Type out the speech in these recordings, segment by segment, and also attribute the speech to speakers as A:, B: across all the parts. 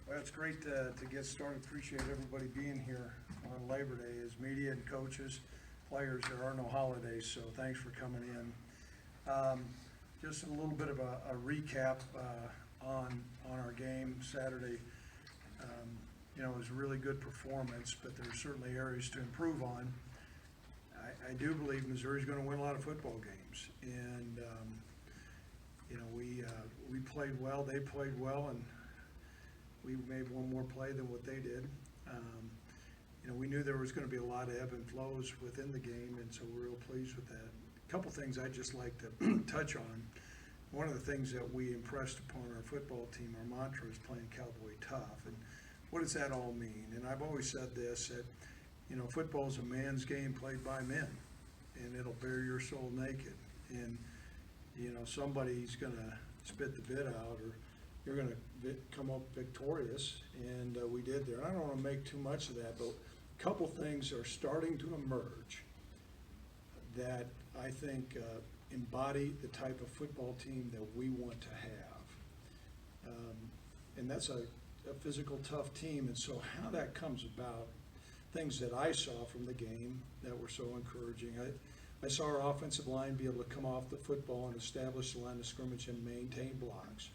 A: Well, it's great to get started. Appreciate everybody being here on Labor Day. As media and coaches, players, there are no holidays, so thanks for coming in. Just a little bit of a recap on our game Saturday. It was a really good performance, but there's certainly areas to improve on. I do believe Missouri's going to win a lot of football games, and we played well. They played well, and we made one more play than what they did. We knew there was going to be a lot of ebb and flows within the game, and so we're real pleased with that. A couple things I'd just like to touch on. One of the things that we impressed upon our football team, our mantra is playing Cowboy tough. And what does that all mean? And I've always said this, that football is a man's game played by men, and it'll bear your soul naked. And somebody's going to spit the bit out, or you're going to come up victorious, and we did there. I don't want to make too much of that, but a couple things are starting to emerge that I think embody the type of football team that we want to have. And that's a physical, tough team. And so how that comes about, things that I saw from the game that were so encouraging. I saw our offensive line be able to come off the football and establish the line of scrimmage and maintain blocks.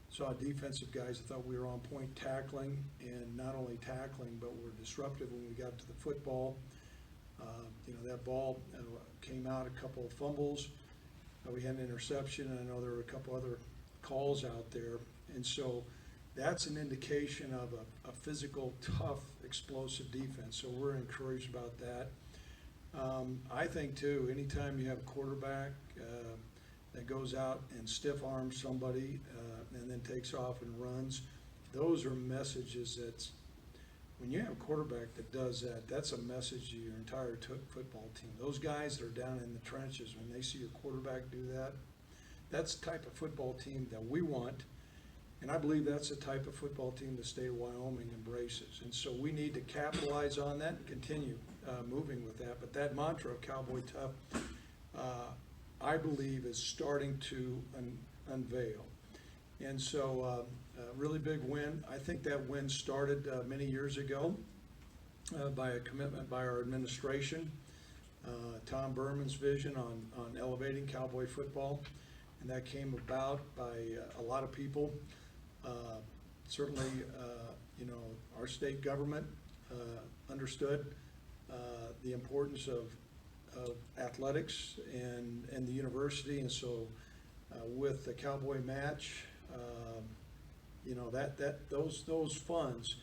A: Saw defensive guys that thought we were on point tackling, and not only tackling, but were disruptive when we got to the football. That ball came out, a couple of fumbles. We had an interception, and I know there were a couple other calls out there. And so that's an indication of a physical, tough, explosive defense. So we're encouraged about that. I think, too, anytime you have a quarterback that goes out and stiff arms somebody and then takes off and runs, those are messages that's, when you have a quarterback that does that, that's a message to your entire football team. Those guys that are down in the trenches, when they see your quarterback do that, that's the type of football team that we want. And I believe that's the type of football team the state of Wyoming embraces. And so we need to capitalize on that and continue moving with that. But that mantra of Cowboy Tough, I believe, is starting to unveil. And so really big win. I think that win started many years ago by a commitment by our administration, Tom Berman's vision on elevating Cowboy football. And that came about by a lot of people. Certainly, our state government understood the importance of athletics and the university, and so with the Cowboy match, those funds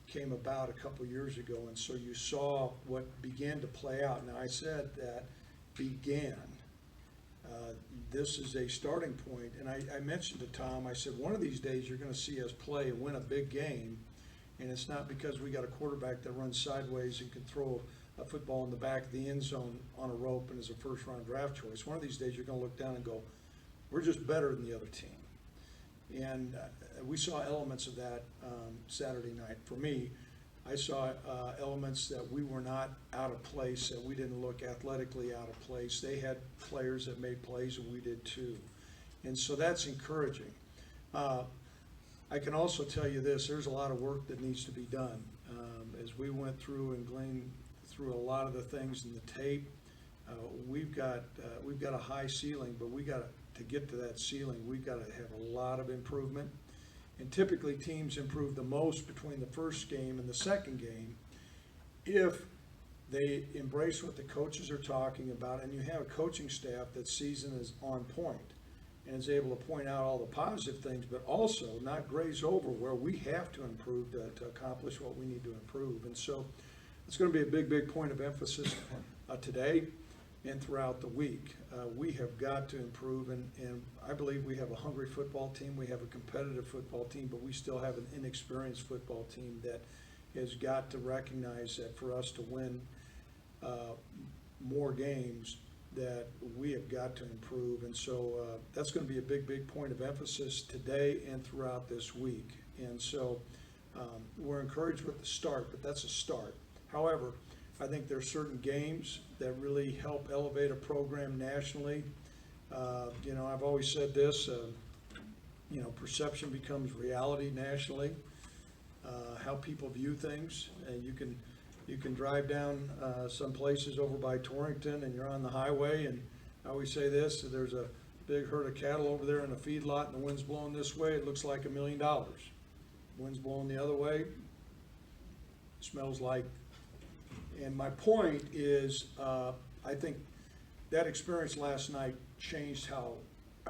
A: came about a couple years ago, and so you saw what began to play out. Now, I said that began. This is a starting point, and I mentioned to Tom, I said, one of these days you're going to see us play and win a big game, and it's not because we got a quarterback that runs sideways and can throw a football in the back of the end zone on a rope and is a first-round draft choice. One of these days you're going to look down and go, we're just better than the other team. And we saw elements of that Saturday night. For me, I saw elements that we were not out of place, that we didn't look athletically out of place. They had players that made plays, and we did too. And so that's encouraging. I can also tell you this, there's a lot of work that needs to be done. As we went through and gleaned through a lot of the things in the tape, we've got a high ceiling, but to get to that ceiling, we've got to have a lot of improvement. And typically teams improve the most between the first game and the second game if they embrace what the coaches are talking about, and you have a coaching staff that season is on point and is able to point out all the positive things, but also not graze over where we have to improve to accomplish what we need to improve. And so it's going to be a big, big point of emphasis today and throughout the week. We have got to improve, and I believe we have a hungry football team, we have a competitive football team, but we still have an inexperienced football team that has got to recognize that for us to win more games, that we have got to improve. And so that's going to be a big, big point of emphasis today and throughout this week. And so we're encouraged with the start, but that's a start. However, I think there are certain games that really help elevate a program nationally. I've always said this, perception becomes reality nationally. how people view things. And you can drive down some places over by Torrington, and you're on the highway, and I always say this: there's a big herd of cattle over there in a feedlot, and the wind's blowing this way. It looks like $1 million. Wind's blowing the other way. Smells like. And my point is, I think that experience last night changed how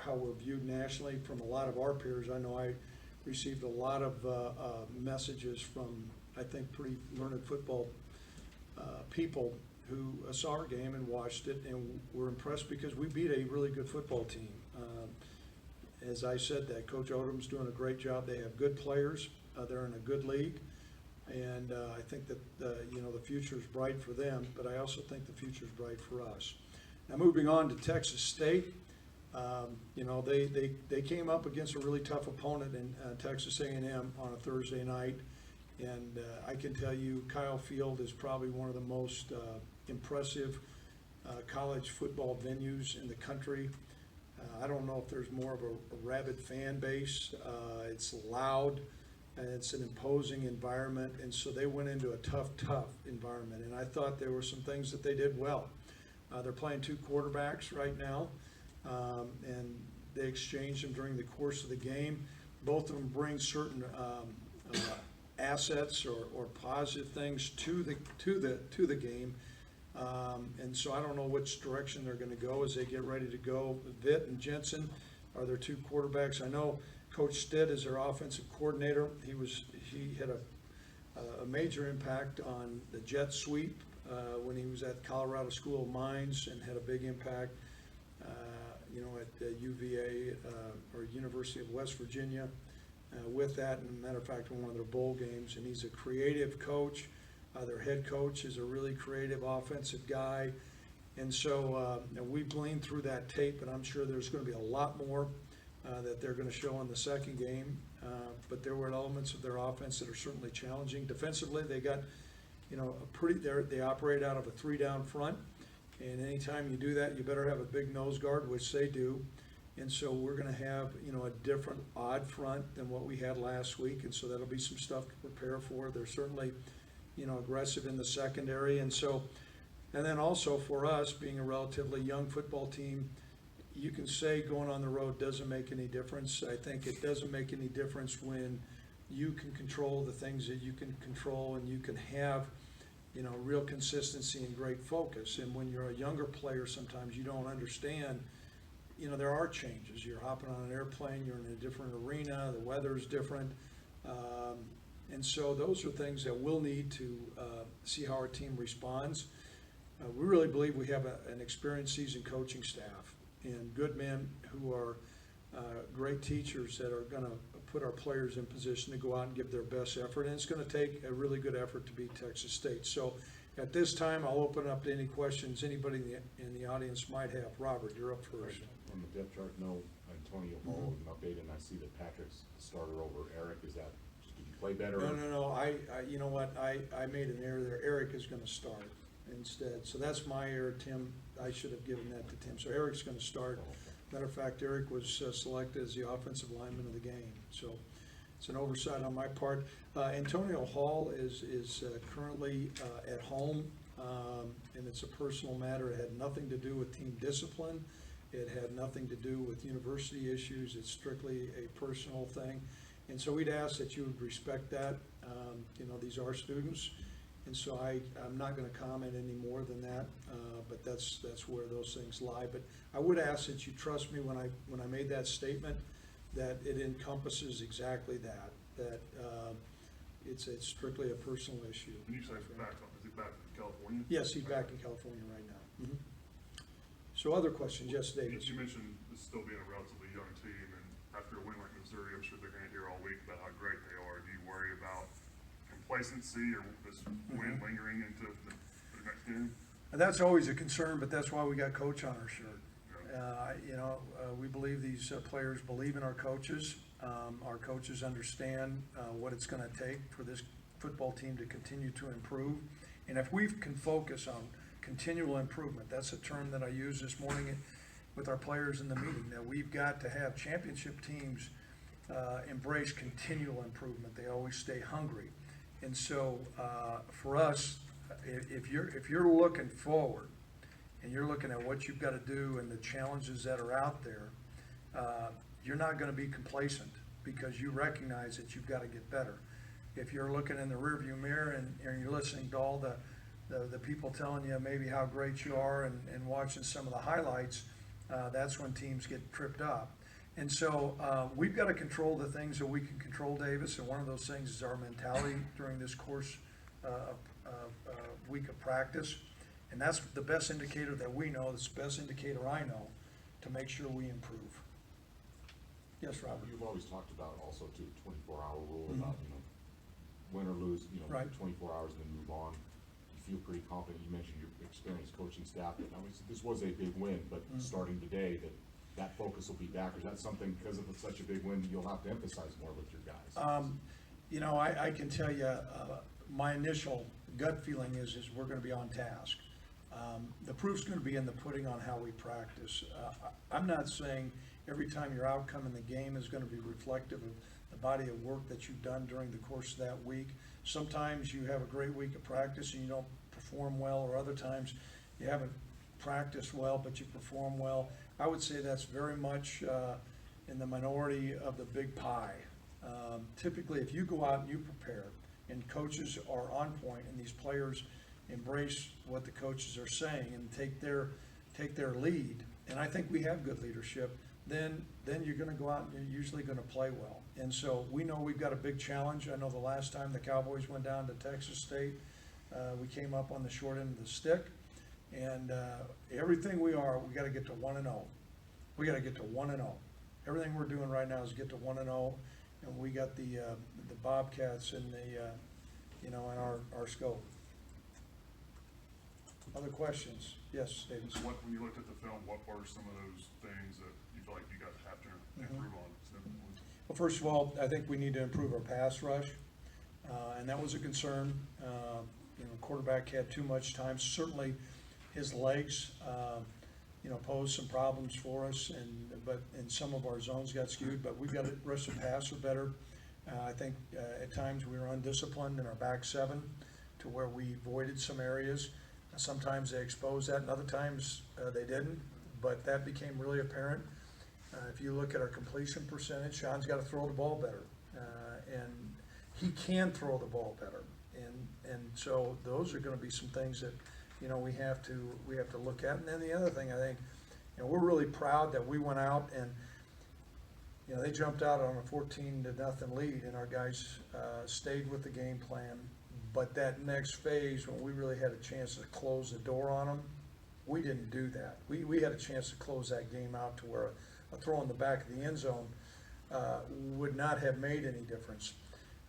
A: we're viewed nationally from a lot of our peers. I know I received a lot of messages from, I think, pretty learned football people who saw our game and watched it and were impressed because we beat a really good football team. As I said, that Coach Odom's doing a great job. They have good players. They're in a good league. And I think that the future is bright for them, but I also think the future is bright for us. Now, moving on to Texas State, they came up against a really tough opponent in Texas A&M on a Thursday night, and I can tell you Kyle Field is probably one of the most impressive college football venues in the country. I don't know if there's more of a rabid fan base. It's loud. And it's an imposing environment, and so they went into a tough environment. And I thought there were some things that they did well. They're playing 2 quarterbacks right now, and they exchanged them during the course of the game. Both of them bring certain assets or positive things to the game. And so I don't know which direction they're going to go as they get ready to go. Vitt and Jensen are their 2 quarterbacks. I know Coach Stitt is their offensive coordinator. He had a major impact on the jet sweep when he was at Colorado School of Mines, and had a big impact, at UVA or University of West Virginia with that. And as a matter of fact, in one of their bowl games. And he's a creative coach. Their head coach is a really creative offensive guy. And so we've gleaned through that tape, and I'm sure there's going to be a lot more that they're going to show in the second game, but there were elements of their offense that are certainly challenging. Defensively, they got, they operate out of a 3-down front, and anytime you do that, you better have a big nose guard, which they do. And so we're going to have, a different odd front than what we had last week, and so that'll be some stuff to prepare for. They're certainly, aggressive in the secondary, and then also for us, being a relatively young football team, you can say going on the road doesn't make any difference. I think it doesn't make any difference when you can control the things that you can control, and you can have, real consistency and great focus. And when you're a younger player, sometimes you don't understand, there are changes. You're hopping on an airplane, you're in a different arena, the weather's different. And so those are things that we'll need to see how our team responds. We really believe we have an experienced, seasoned coaching staff and good men who are great teachers that are going to put our players in position to go out and give their best effort. And it's going to take a really good effort to beat Texas State. So at this time, I'll open up to any questions anybody in the audience might have. Robert, you're up first.
B: On the depth chart, no Antonio Bohl an update, and I see that Patrick's the starter over Eric. Is that, did you play better?
A: No. I you know what? I made an error there. Eric is going to start instead. So that's my error, Tim. I should have given that to Tim. So Eric's going to start. Matter of fact, Eric was selected as the offensive lineman of the game. So it's an oversight on my part. Antonio Hall is currently at home, and it's a personal matter. It had nothing to do with team discipline. It had nothing to do with university issues. It's strictly a personal thing. And so we'd ask that you would respect that. These are students. And so I'm not going to comment any more than that, but that's where those things lie. But I would ask that you trust me when I made that statement, that it encompasses exactly that it's strictly a personal issue.
C: When you say back, is he back in California?
A: Yes, he's back in California right now. Mm-hmm. So other questions? Yes, David.
C: You mentioned this still being a relatively young team, and after a win like Missouri, I'm sure they're going to hear all week about how great they are. Do you worry about complacency or this win lingering into the next game?
A: And that's always a concern, but that's why we got coach on our shirt. We believe these players believe in our coaches. Our coaches understand what it's going to take for this football team to continue to improve. And if we can focus on continual improvement, that's a term that I used this morning with our players in the meeting, that we've got to have championship teams embrace continual improvement. They always stay hungry. And so, for us, if you're looking forward and you're looking at what you've got to do and the challenges that are out there, you're not going to be complacent because you recognize that you've got to get better. If you're looking in the rearview mirror and you're listening to all the people telling you maybe how great you are and watching some of the highlights, that's when teams get tripped up. And so we've got to control the things that we can control, Davis, and one of those things is our mentality during this course week of practice. And that's the best indicator that we know, it's the best indicator I know, to make sure we improve. Yes, Robert?
B: You've always talked about also too, 24-hour rule about, win or lose,
A: Right.
B: 24 hours and then move on. You feel pretty confident. You mentioned your experienced coaching staff. And obviously this was a big win, but starting today, that focus will be back. Or is that something, because of such a big win, you'll have to emphasize more with your guys?
A: I can tell you, my initial gut feeling is we're going to be on task. The proof's going to be in the pudding on how we practice. I'm not saying every time your outcome in the game is going to be reflective of the body of work that you've done during the course of that week. Sometimes you have a great week of practice and you don't perform well, or other times you haven't practiced well but you perform well. I would say that's very much in the minority of the big pie. Typically, if you go out and you prepare and coaches are on point and these players embrace what the coaches are saying and take their lead, and I think we have good leadership, then you're going to go out and you're usually going to play well. And so we know we've got a big challenge. I know the last time the Cowboys went down to Texas State, we came up on the short end of the stick. And everything we got to get to 1-0. We got to get to 1-0. Everything we're doing right now is get to 1-0, and we got the Bobcats in in our scope. Other questions? Yes, David.
C: So when you looked at the film, what were some of those things that you feel like you guys have to improve on?
A: Well, first of all, I think we need to improve our pass rush, and that was a concern. Quarterback had too much time. Certainly, his legs, posed some problems for us, but some of our zones got skewed. But we've got to rush the passer better. I think at times we were undisciplined in our back seven, to where we voided some areas. Sometimes they exposed that, and other times they didn't. But that became really apparent. If you look at our completion percentage, Sean's got to throw the ball better, and he can throw the ball better. And so those are going to be some things that we have to look at. And then the other thing, I think, we're really proud that we went out and they jumped out on a 14-0 lead, and our guys stayed with the game plan. But that next phase, when we really had a chance to close the door on them, we didn't do that. We had a chance to close that game out to where a throw in the back of the end zone would not have made any difference.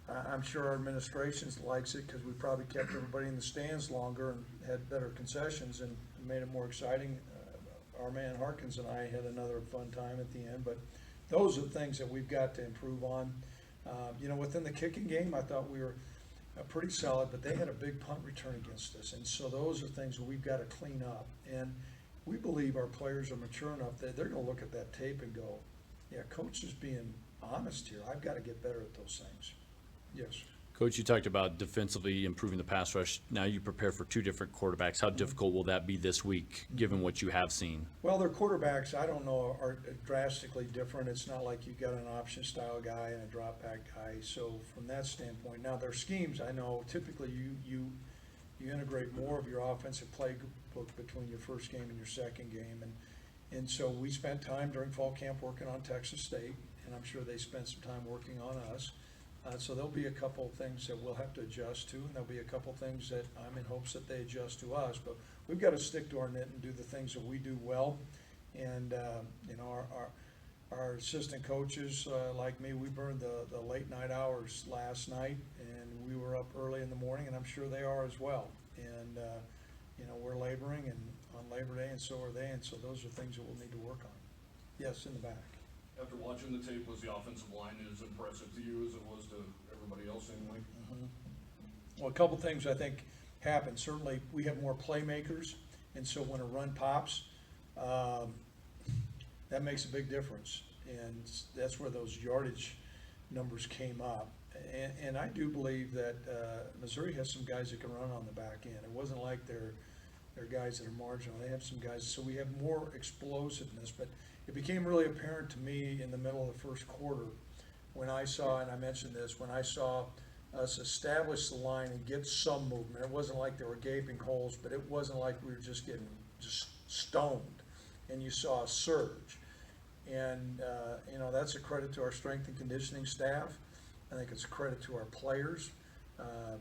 A: I'm sure our administration likes it because we probably kept everybody in the stands longer and had better concessions and made it more exciting. Our man Harkins and I had another fun time at the end, but those are the things that we've got to improve on. Within the kicking game, I thought we were pretty solid, but they had a big punt return against us, and so those are things that we've got to clean up. And we believe our players are mature enough that they're going to look at that tape and go, yeah, coach is being honest here. I've got to get better at those things. Yes.
D: Coach, you talked about defensively improving the pass rush. Now you prepare for two different quarterbacks. How difficult will that be this week, given what you have seen?
A: Well, their quarterbacks, I don't know, are drastically different. It's not like you've got an option style guy and a drop back guy. So from that standpoint, now their schemes, I know typically you integrate more of your offensive playbook between your first game and your second game. And so we spent time during fall camp working on Texas State, and I'm sure they spent some time working on us. So there'll be a couple of things that we'll have to adjust to, and there'll be a couple of things that I'm in hopes that they adjust to us. But we've got to stick to our knit and do the things that we do well. And our assistant coaches, like me, we burned the late night hours last night, and we were up early in the morning, and I'm sure they are as well. And we're laboring and on Labor Day, and so are they. And so those are things that we'll need to work on. Yes, in the back.
E: After watching the tape, was the offensive line as impressive to you as it was to everybody else anyway?
A: Well, a couple things I think happened. Certainly, we have more playmakers, and so when a run pops, that makes a big difference. And that's where those yardage numbers came up. And I do believe that Missouri has some guys that can run on the back end. It wasn't like they're guys that are marginal. They have some guys, so we have more explosiveness. But it became really apparent to me in the middle of the first quarter when I saw, and I mentioned this, when I saw us establish the line and get some movement. It wasn't like there were gaping holes, but it wasn't like we were just getting just stoned. And you saw a surge. And, you know, that's a credit to our strength and conditioning staff. I think it's a credit to our players.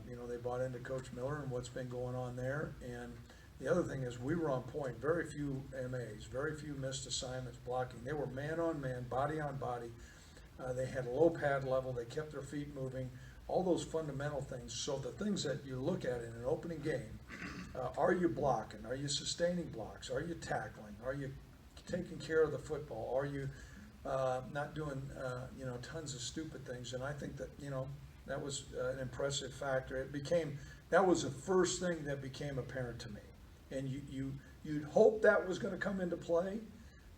A: You know, they bought into Coach Miller and what's been going on there. And the other thing is we were on point. Very few MAs, very few missed assignments blocking. They were man on man, body on body. They had a low pad level. They kept their feet moving. All those fundamental things. So the things that you look at in an opening game, are you blocking? Are you sustaining blocks? Are you tackling? Are you taking care of the football? Are you not doing, you know, tons of stupid things? And I think that, you know, that was an impressive factor. That was the first thing that became apparent to me. And you'd hope that was going to come into play,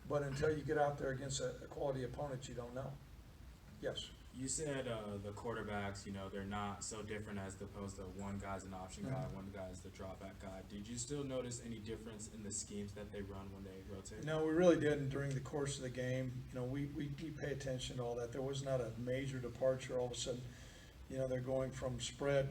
A: but until you get out there against a quality opponent, you don't know. Yes.
F: You said the quarterbacks, you know, they're not so different as opposed to one guy's an option guy, one guy's the drop back guy. Did you still notice any difference in the schemes that they run when they rotate?
A: No, we really didn't during the course of the game. You know, we pay attention to all that. There was not a major departure. All of a sudden, you know, they're going from spread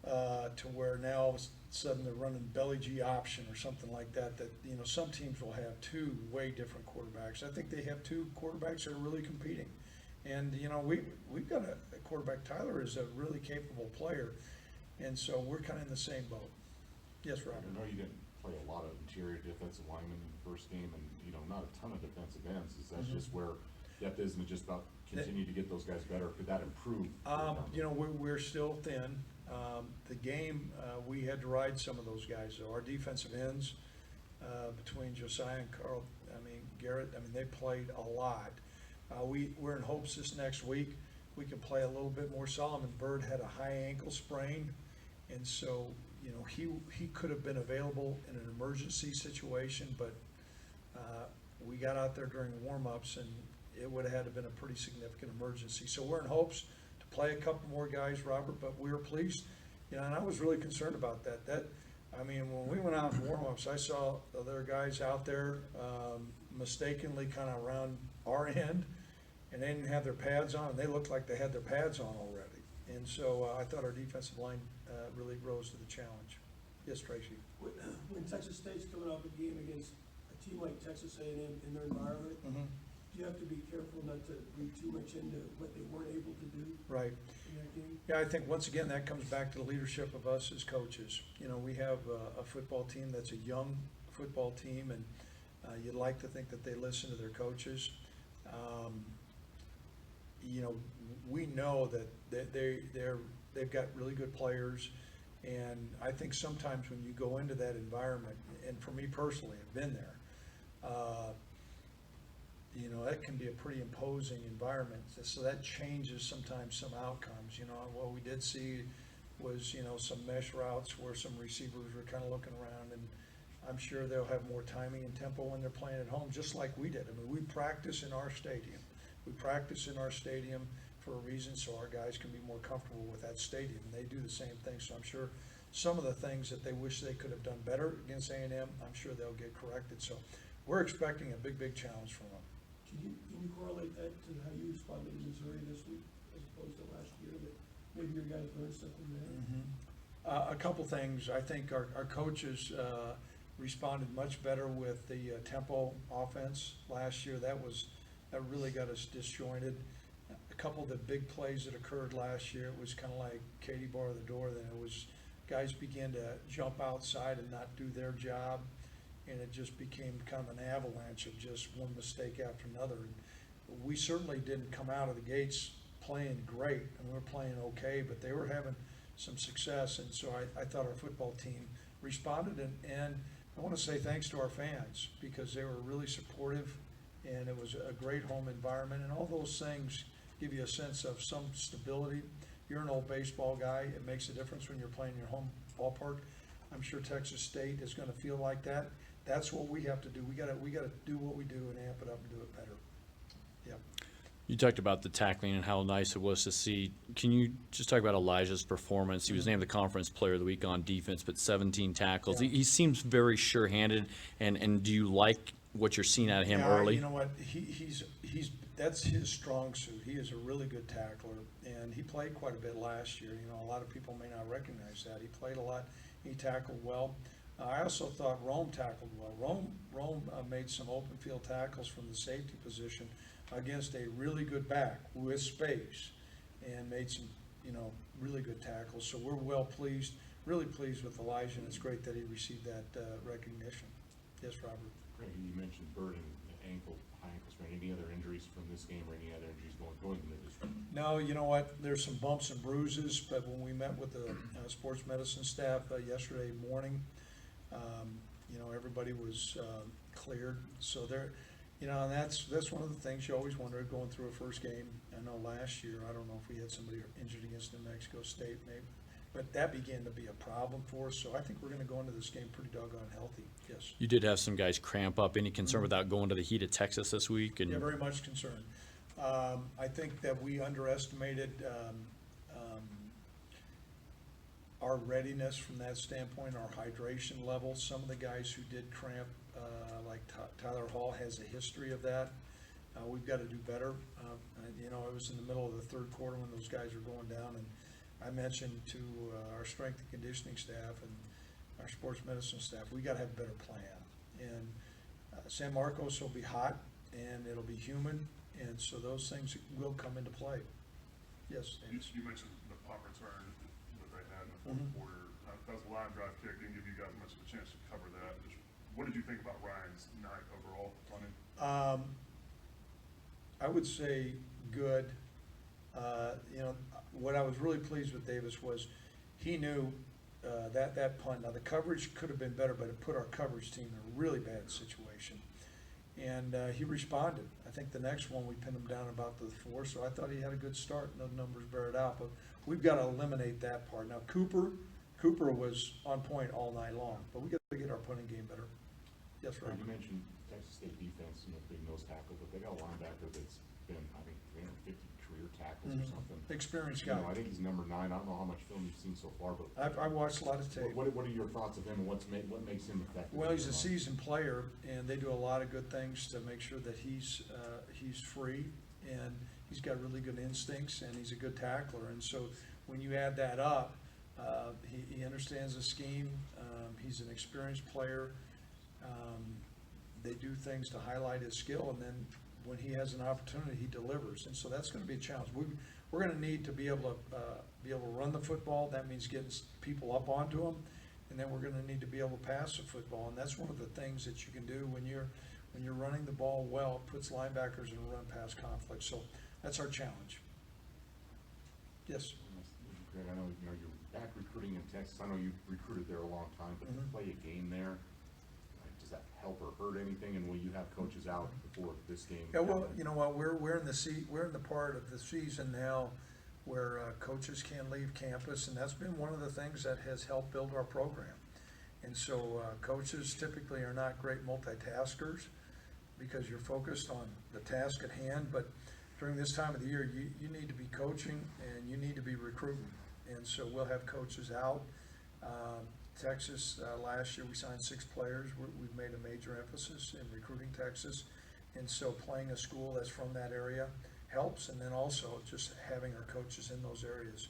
A: to where now all of a sudden they're running belly G option or something like that. That, you know, some teams will have two way different quarterbacks. I think they have two quarterbacks that are really competing. And, you know, we've got a quarterback. Tyler is a really capable player, and so we're kind of in the same boat. Yes, Robert?
B: I know you didn't play a lot of interior defensive linemen in the first game, and, you know, not a ton of defensive ends. Is that just where depth is, and it just about continue to get those guys better? Could that improve?
A: You know, we're still thin. The game, we had to ride some of those guys, though. Our defensive ends, between Josiah and Carl, Garrett, they played a lot. We're in hopes this next week we can play a little bit more. Solomon Byrd had a high ankle sprain, and so, you know, he could have been available in an emergency situation, but we got out there during warm-ups, and it would have had to been a pretty significant emergency. So we're in hopes to play a couple more guys, Robert, but we were pleased. You know, and I was really concerned about that. When we went out in warm-ups, I saw there were guys out there mistakenly kind of around our end, and they didn't have their pads on, and they looked like they had their pads on already. And so I thought our defensive line really rose to the challenge. Yes, Tracy?
G: When Texas State's coming off a game against a team like Texas A&M in their environment, do you have to be careful not to read too much into what they weren't able to do
A: Right.
G: in that game?
A: Yeah, I think once again, that comes back to the leadership of us as coaches. You know, we have a football team that's a young football team, and you'd like to think that they listen to their coaches. You know, we know that they've got really good players, and I think sometimes when you go into that environment, and for me personally, I've been there, you know, that can be a pretty imposing environment. So that changes sometimes some outcomes. You know, what we did see was, you know, some mesh routes where some receivers were kind of looking around, and I'm sure they'll have more timing and tempo when they're playing at home, just like we did. We practice in our stadium. We practice in our stadium for a reason, so our guys can be more comfortable with that stadium. And they do the same thing, so I'm sure some of the things that they wish they could have done better against A&M, I'm sure they'll get corrected. So we're expecting a big, big challenge from them.
G: Can you correlate that to how you responded in Missouri this week as opposed to last year, that maybe your guys learned something there?
A: A couple things. I think our coaches responded much better with the tempo offense last year. That really got us disjointed. A couple of the big plays that occurred last year, it was kind of like Katie bar the door. Then it was guys began to jump outside and not do their job, and it just became kind of an avalanche of just one mistake after another. And we certainly didn't come out of the gates playing great, and we were playing okay, but they were having some success, and so I thought our football team responded, and I want to say thanks to our fans, because they were really supportive, and it was a great home environment, and all those things give you a sense of some stability. You're an old baseball guy. It makes a difference when you're playing your home ballpark. I'm sure Texas State is going to feel like that. That's what we have to do. We got to do what we do and amp it up and do it better. Yep.
D: You talked about the tackling and how nice it was to see. Can you just talk about Elijah's performance? He was named the conference player of the week on defense, but 17 tackles.
A: Yeah.
D: He seems very sure-handed, and do you like what you're seeing out of him early?
A: You know what, that's his strong suit. He is a really good tackler, and he played quite a bit last year. You know, a lot of people may not recognize that. He played a lot, he tackled well. I also thought Rome tackled well. Rome made some open field tackles from the safety position against a really good back with space, and made some, really good tackles. So we're really pleased with Elijah, and it's great that he received that recognition. Yes, Robert?
B: Craig, you mentioned Bird and high ankle sprain. Any other injuries from this game, or any other injuries going into this week?
A: No, you know what, there's some bumps and bruises, but when we met with the sports medicine staff yesterday morning, everybody was cleared. So and that's one of the things you always wonder going through a first game. I know last year, I don't know if we had somebody injured against New Mexico State maybe, but that began to be a problem for us. So I think we're gonna go into this game pretty doggone healthy, yes.
D: You did have some guys cramp up. Any concern without going to the heat of Texas this week? And
A: Yeah, very much concerned. I think that we underestimated our readiness from that standpoint, our hydration levels. Some of the guys who did cramp, like Tyler Hall, has a history of that. We've got to do better. It was in the middle of the third quarter when those guys were going down, and I mentioned to our strength and conditioning staff and our sports medicine staff, we got to have a better plan. And San Marcos will be hot, and it'll be humid, and so those things will come into play. Yes, Dennis?
C: You mentioned the punt return that they had in the fourth quarter. That was a line drive kick, didn't give you guys much of a chance to cover that. What did you think about Ryan's night overall punting?
A: I would say good. What I was really pleased with Davis was he knew that punt. Now, the coverage could have been better, but it put our coverage team in a really bad situation. And he responded. I think the next one, we pinned him down about the 4, so I thought he had a good start. No numbers bear it out, but we've got to eliminate that part. Now, Cooper was on point all night long, but we got to get our punting game better. Yes,
B: Craig,
A: Rob?
B: you mentioned Texas State defense, big nose tackle, but they got a linebacker that's been, I think, 350 career tackles or something.
A: Experienced guy.
B: I think he's number 9. I don't know how much film you've seen so far, but
A: I watched a lot of tape.
B: what are your thoughts of him, and what makes him effective?
A: Well, he's a seasoned player, and they do a lot of good things to make sure that he's free, and he's got really good instincts, and he's a good tackler. And so when you add that up, he understands the scheme. He's an experienced player. They do things to highlight his skill, and then when he has an opportunity, he delivers. And so that's going to be a challenge. We're going to need to be able to run the football. That means getting people up onto him, and then we're going to need to be able to pass the football. And that's one of the things that you can do when you're running the ball well. It puts linebackers in a run-pass conflict. So that's our challenge. Yes.
B: Greg, I know you're back recruiting in Texas. I know you've recruited there a long time, but to play a game there, does that help or hurt anything? And will you have coaches out before this game?
A: Yeah, well, you know what, we're in the part of the season now where coaches can leave campus, and that's been one of the things that has helped build our program. And so coaches typically are not great multitaskers because you're focused on the task at hand, but during this time of the year, you need to be coaching and you need to be recruiting. And so we'll have coaches out. Texas, last year we signed 6 players. We've made a major emphasis in recruiting Texas. And so playing a school that's from that area helps. And then also just having our coaches in those areas.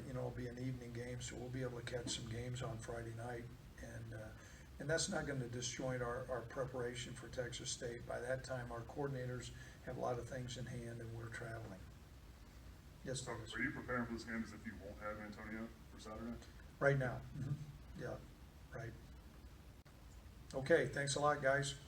A: It'll be an evening game, so we'll be able to catch some games on Friday night. And that's not going to disjoint our preparation for Texas State. By that time, our coordinators have a lot of things in hand and we're traveling. Yes,
C: So
A: Dennis?
C: are you preparing for this game as if you won't have Antonio for Saturday?
A: Right now. Yeah, right. Okay, thanks a lot, guys.